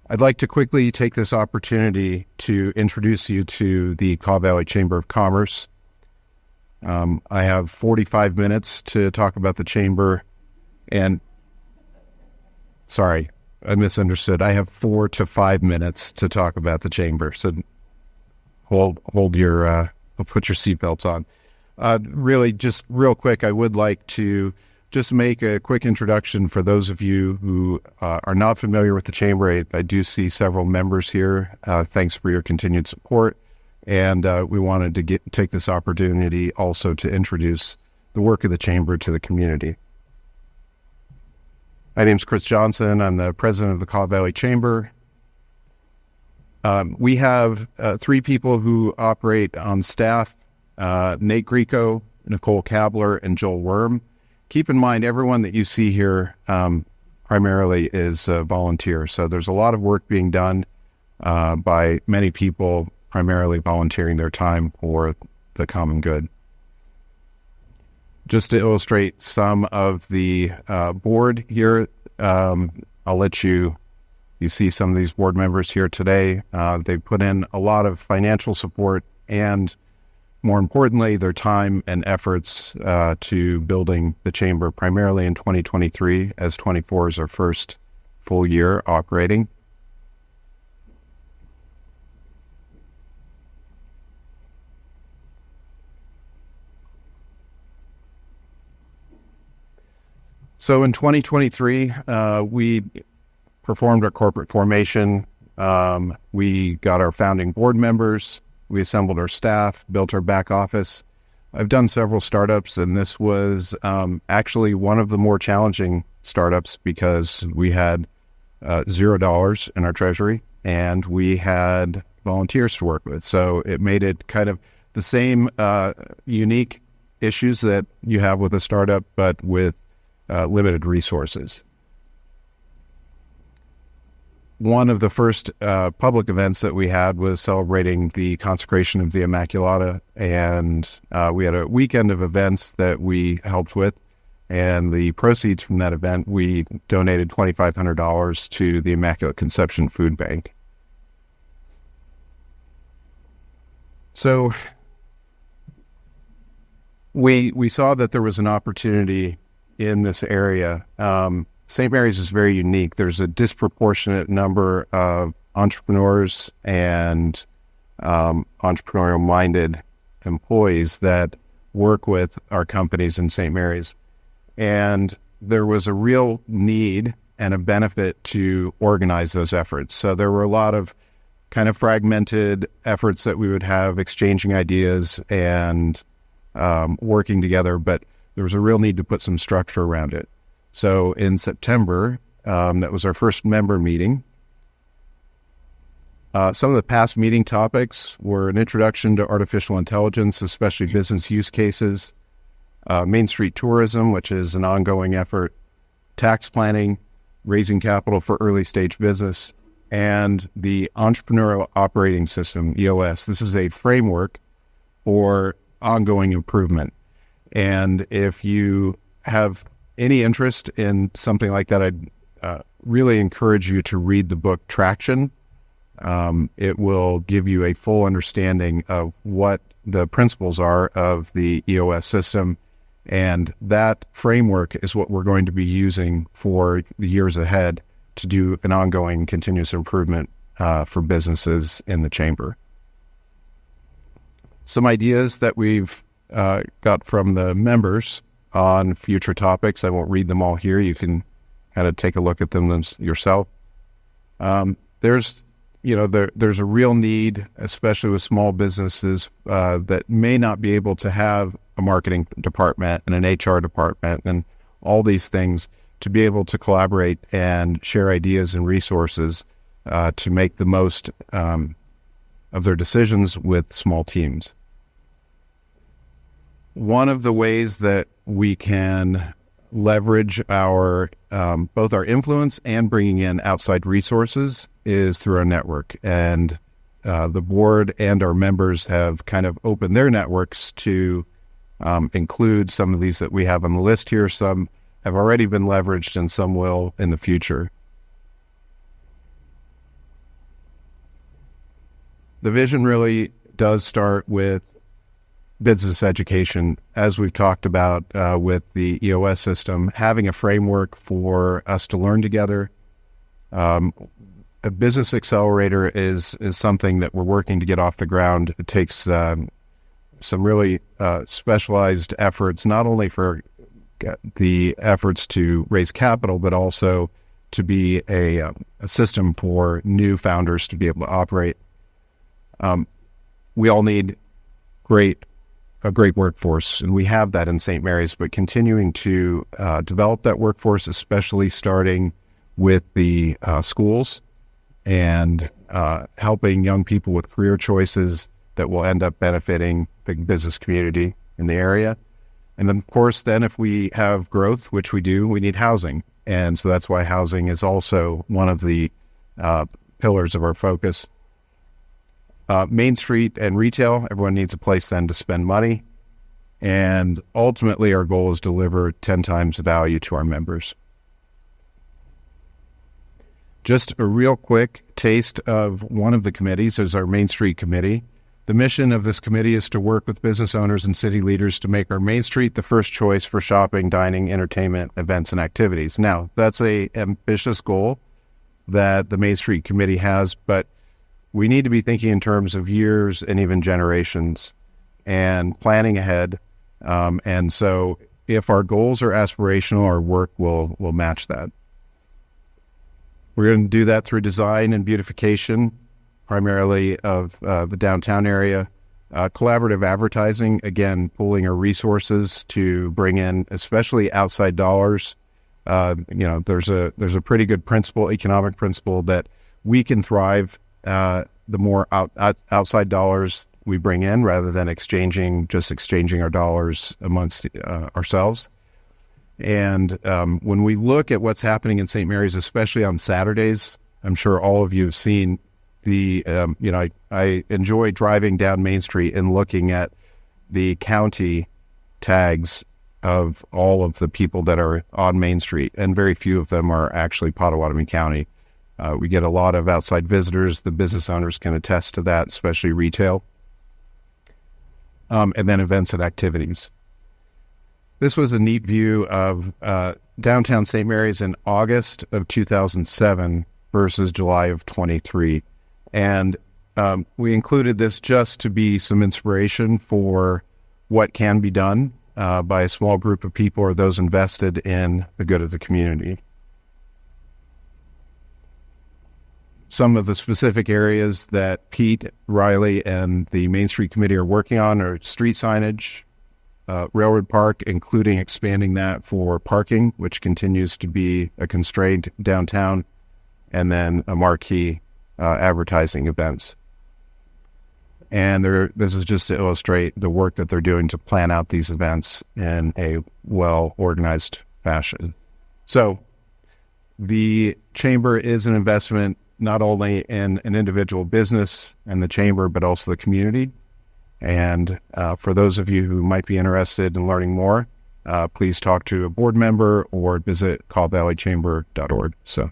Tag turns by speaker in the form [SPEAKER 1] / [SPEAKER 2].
[SPEAKER 1] I'd like to quickly take this opportunity to introduce you to the Kaw Valley Chamber of Commerce. I have 45 minutes to talk about the Chamber, and sorry, I misunderstood. I have 4 to 5 minutes to talk about the Chamber, so hold your, put your seatbelts on. Really, just real quick, I would like to just make a quick introduction for those of you who are not familiar with the Chamber. I do see several members here. Thanks for your continued support. And we wanted to take this opportunity also to introduce the work of the Chamber to the community. My name is Chris Johnson. I'm the president of the Kaw Valley Chamber. We have 3 people who operate on staff, Nate Grieco, Nicole Kabler, and Joel Worm. Keep in mind, everyone that you see here primarily is volunteer. So there's a lot of work being done by many people, primarily volunteering their time for the common good. Just to illustrate some of the board here, I'll let you see some of these board members here today. They put in a lot of financial support and, more importantly, their time and efforts to building the Chamber, primarily in 2023, as 24 is our first full year operating. So in 2023, we performed our corporate formation. We got our founding board members. We assembled our staff, built our back office. I've done several startups, and this was actually one of the more challenging startups because we had $0 in our treasury, and we had volunteers to work with. So it made it kind of the same unique issues that you have with a startup, but with limited resources. One of the first public events that we had was celebrating the consecration of the Immaculata, and we had a weekend of events that we helped with, and the proceeds from that event, we donated $2,500 to the Immaculate Conception Food Bank. So we saw that there was an opportunity in this area. St. Mary's is very unique. There's a disproportionate number of entrepreneurs and entrepreneurial-minded employees that work with our companies in St. Mary's. And there was a real need and a benefit to organize those efforts. So there were a lot of kind of fragmented efforts that we would have, exchanging ideas and working together, but there was a real need to put some structure around it. So in September, that was our first member meeting. Some of the past meeting topics were an introduction to artificial intelligence, especially business use cases, Main Street tourism, which is an ongoing effort, tax planning, raising capital for early stage business, and the Entrepreneurial Operating System, EOS. This is a framework for ongoing improvement. And if you have any interest in something like that, I'd really encourage you to read the book Traction. It will give you a full understanding of what the principles are of the EOS system, and that framework is what we're going to be using for the years ahead to do an ongoing continuous improvement for businesses in the Chamber. Some ideas that we've got from the members on future topics. I won't read them all here. You can kind of take a look at them yourself. There's a real need, especially with small businesses that may not be able to have a marketing department and an HR department and all these things, to be able to collaborate and share ideas and resources to make the most of their decisions with small teams. One of the ways that we can leverage our both our influence and bringing in outside resources is through our network. And the board and our members have kind of opened their networks to include some of these that we have on the list here. Some have already been leveraged and some will in the future. The vision really does start with business education, as we've talked about with the EOS system, having a framework for us to learn together. A business accelerator is something that we're working to get off the ground. It takes some really specialized efforts, not only for the efforts to raise capital, but also to be a system for new founders to be able to operate. We all need a great workforce, and we have that in St. Mary's, but continuing to develop that workforce, especially starting with the schools and helping young people with career choices that will end up benefiting the business community in the area. And then, of course, then if we have growth, which we do, we need housing. And so that's why housing is also one of the pillars of our focus. Main Street and retail, everyone needs a place then to spend money. And ultimately, our goal is to deliver 10 times the value to our members. Just a real quick taste of one of the committees is our Main Street Committee. The mission of this committee is to work with business owners and city leaders to make our Main Street the first choice for shopping, dining, entertainment, events, and activities. Now, that's an ambitious goal that the Main Street Committee has, but we need to be thinking in terms of years and even generations and planning ahead. And so if our goals are aspirational, our work will match that. We're going to do that through design and beautification, primarily of the downtown area. Collaborative advertising, again, pooling our resources to bring in, especially outside dollars. There's a pretty good principle, economic principle, that we can thrive the more outside dollars we bring in, rather than exchanging our dollars amongst ourselves. And when we look at what's happening in St. Mary's, especially on Saturdays, I'm sure all of you have seen I enjoy driving down Main Street and looking at the county tags of all of the people that are on Main Street, and very few of them are actually Pottawatomie County. We get a lot of outside visitors. The business owners can attest to that, especially retail. And then events and activities. This was a neat view of downtown St. Mary's in August of 2007 versus July of 23. And we included this just to be some inspiration for what can be done by a small group of people or those invested in the good of the community. Some of the specific areas that Pete, Riley, and the Main Street Committee are working on are street signage, Railroad Park, including expanding that for parking, which continues to be a constraint downtown, and then a marquee advertising events. And this is just to illustrate the work that they're doing to plan out these events in a well-organized fashion. So the Chamber is an investment not only in an individual business and the Chamber, but also the community. And for those of you who might be interested in learning more, please talk to a board member or visit callvalleychamber.org. So